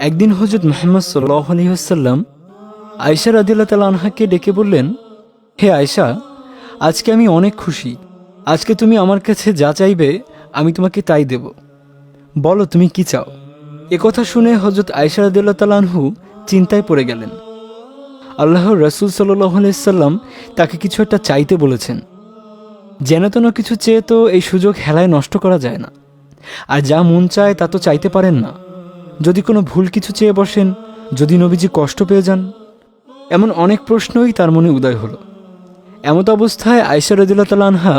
একদিন হযরত মুহাম্মদ সাল্লাল্লাহু আলাইহি ওয়াসাল্লাম আয়েশা রাদিয়াল্লাহু তাআলা আনহাকে ডেকে বললেন, হে আয়েশা, আজকে আমি অনেক খুশি। আজকে তুমি আমার কাছে যা চাইবে আমি তোমাকে তাই দেব। বলো তুমি কি চাও। একথা শুনে হযরত আয়েশা রাদিয়াল্লাহু তাআলা আনহু চিন্তায় পড়ে গেলেন। আল্লাহর রাসূল সাল্লাল্লাহু আলাইহি ওয়াসাল্লাম তাকে কিছু একটা চাইতে বলেছেন। যেন তেন কিছু চেয়ে তো এই সুযোগ হেলায় নষ্ট করা যায় না। আর যা মন চায় তা তো চাইতে পারেন না। যদি কোনো ভুল কিছু চেয়ে বসেন, যদি নবীজি কষ্ট পেয়ে যান, এমন অনেক প্রশ্নই তার মনে উদয় হলো। এমত অবস্থায় আয়েশা রাদিয়াল্লাহু তাআলা আনহা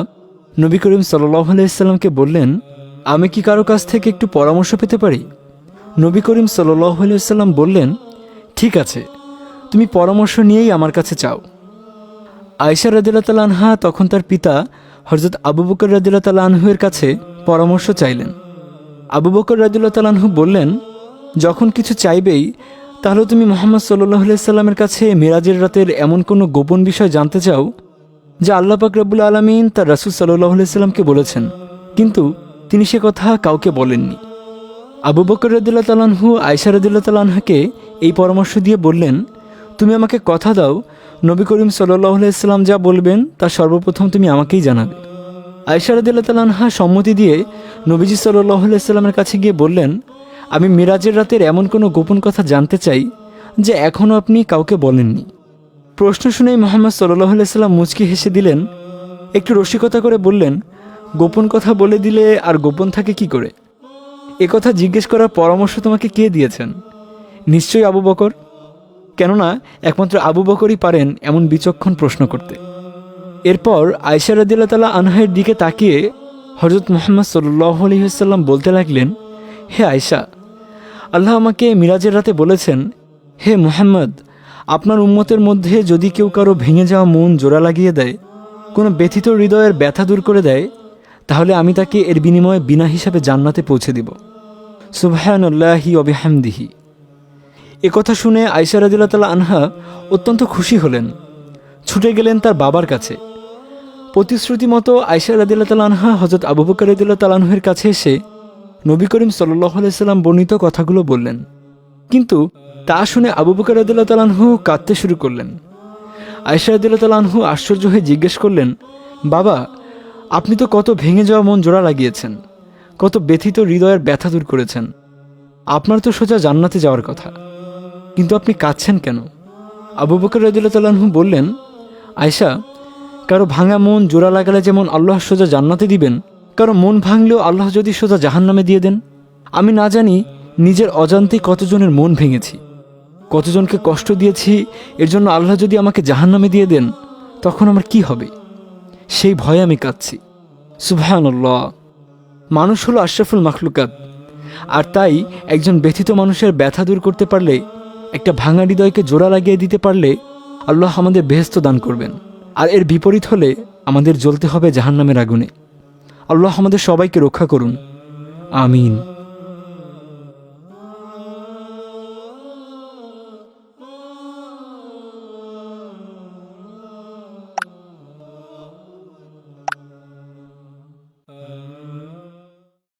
নবী করিম সাল্লাল্লাহু আলাইহি ওয়াসাল্লামকে বললেন, আমি কি কারো কাছ থেকে একটু পরামর্শ পেতে পারি? নবী করিম সাল্লাল্লাহু আলাইহি ওয়াসাল্লাম বললেন, ঠিক আছে, তুমি পরামর্শ নিয়েই আমার কাছে চাও। আয়েশা রাদিয়াল্লাহু তাআলা আনহা তখন তার পিতা হযরত আবু বকর রাদিয়াল্লাহু তাআলা আনহুর কাছে পরামর্শ চাইলেন। আবু বকর রাদিয়াল্লাহু তাআলা আনহু বললেন, যখন কিছু চাইবেই তাহলে তুমি মুহাম্মদ সাল্লাল্লাহু আলাইহি ওয়াসাল্লামের কাছে মেরাজের রাতের এমন কোনো গোপন বিষয় জানতে চাও যা আল্লাহ পাক রব্বুল আলামিন তার রাসূল সাল্লাল্লাহু আলাইহি ওয়াসাল্লামকে বলেছেন, কিন্তু তিনি সে কথা কাউকে বলেননি। আবু বকর রাদিয়াল্লাহু তাআলা আনহু আয়েশা রাদিয়াল্লাহু তাআলা আনহাকে এই পরামর্শ দিয়ে বললেন, তুমি আমাকে কথা দাও, নবী করিম সাল্লাল্লাহু আলাইহি ওয়াসাল্লাম যা বলবেন তা সর্বপ্রথম তুমি আমাকেই জানাবে। আয়েশা রাদিয়াল্লাহু তাআলা আনহা সম্মতি দিয়ে নবীজি সাল্লাল্লাহু আলাইহি ওয়াসাল্লামের কাছে গিয়ে বললেন, আমি মিরাজের রাতের এমন কোনো গোপন কথা জানতে চাই যে এখনও আপনি কাউকে বলেননি। প্রশ্ন শুনেই মুহাম্মদ সাল্লাল্লাহু আলাইহি ওয়াসাল্লাম মুচকি হেসে দিলেন, একটু রসিকতা করে বললেন, গোপন কথা বলে দিলে আর গোপন থাকে কি করে? এ কথা জিজ্ঞেস করার পরামর্শ তোমাকে কে দিয়েছেন? নিশ্চয়ই আবু বকর। কেননা একমাত্র আবু বকরই পারেন এমন বিচক্ষণ প্রশ্ন করতে। এরপর আয়েশা রাদিয়াল্লাহু তাআলা আনহার দিকে তাকিয়ে হযরত মুহাম্মদ সাল্লাল্লাহু আলাইহি ওয়াসাল্লাম বলতে লাগলেন, হে আয়েশা, আল্লাহ আমাকে মিরাজের রাতে বলেছেন, হে মুহাম্মদ, আপনার উম্মতের মধ্যে যদি কেউ কারো ভেঙে যাওয়া মন জোড়া লাগিয়ে দেয়, কোনো ব্যথিত হৃদয়ের ব্যথা দূর করে দেয়, তাহলে আমি তাকে এর বিনিময়ে বিনা হিসাবে জান্নাতে পৌঁছে দিব। সুবহানাল্লাহি ওয়া বিহামদিহি। এ কথা শুনে আয়েশা রাদিয়াল্লাহু তাআলা আনহা অত্যন্ত খুশি হলেন। ছুটে গেলেন তার বাবার কাছে। প্রতিশ্রুতি মতো আয়েশা রাদিয়াল্লাহু তাআলা আনহা হযরত আবু বকর রাদিয়াল্লাহু তাআলা আনহুর কাছে এসে নবী করিম সাল্লাল্লাহু আলাইহি ওয়াসাল্লাম বর্ণিত কথাগুলো বললেন। কিন্তু তা শুনে আবু বকর রাদিয়াল্লাহু তাআলা আনহু কাঁদতে শুরু করলেন। আয়েশা রাদিয়াল্লাহু তাআলা আনহু আশ্চর্য হয়ে জিজ্ঞেস করলেন, বাবা, আপনি তো কত ভেঙে যাওয়া মন জোড়া লাগিয়েছেন, কত ব্যথিত হৃদয়ের ব্যথা দূর করেছেন। আপনার তো সোজা জান্নাতে যাওয়ার কথা, কিন্তু আপনি কাঁদছেন কেন? আবু বকর রাদিয়াল্লাহু তাআলা আনহু বললেন, আয়েশা, কারো ভাঙা মন জোড়া লাগালে যেমন আল্লাহ সোজা জান্নাতে দিবেন, কারো মন ভাঙলেও আল্লাহ যদি সোজা জাহান্নামে দিয়ে দেন। আমি না জানি নিজের অজান্তেই কতজনের মন ভেঙেছি, কতজনকে কষ্ট দিয়েছি। এর জন্য আল্লাহ যদি আমাকে জাহান্নামে দিয়ে দেন, তখন আমার কি হবে? সেই ভয়ে আমি কাঁদছি। সুবহানাল্লাহ। মানুষ হলো আশরাফুল মাখলুকাত, আর তাই একজন ব্যথিত মানুষের ব্যথা দূর করতে পারলে, একটা ভাঙা হৃদয়কে জোড়া লাগিয়ে দিতে পারলে আল্লাহ আমাদের বেহেশত দান করবেন। আর এর বিপরীত হলে আমাদের জ্বলতে হবে জাহান্নামের আগুনে। আল্লাহ আমাদের সবাইকে রক্ষা করুন। আমিন।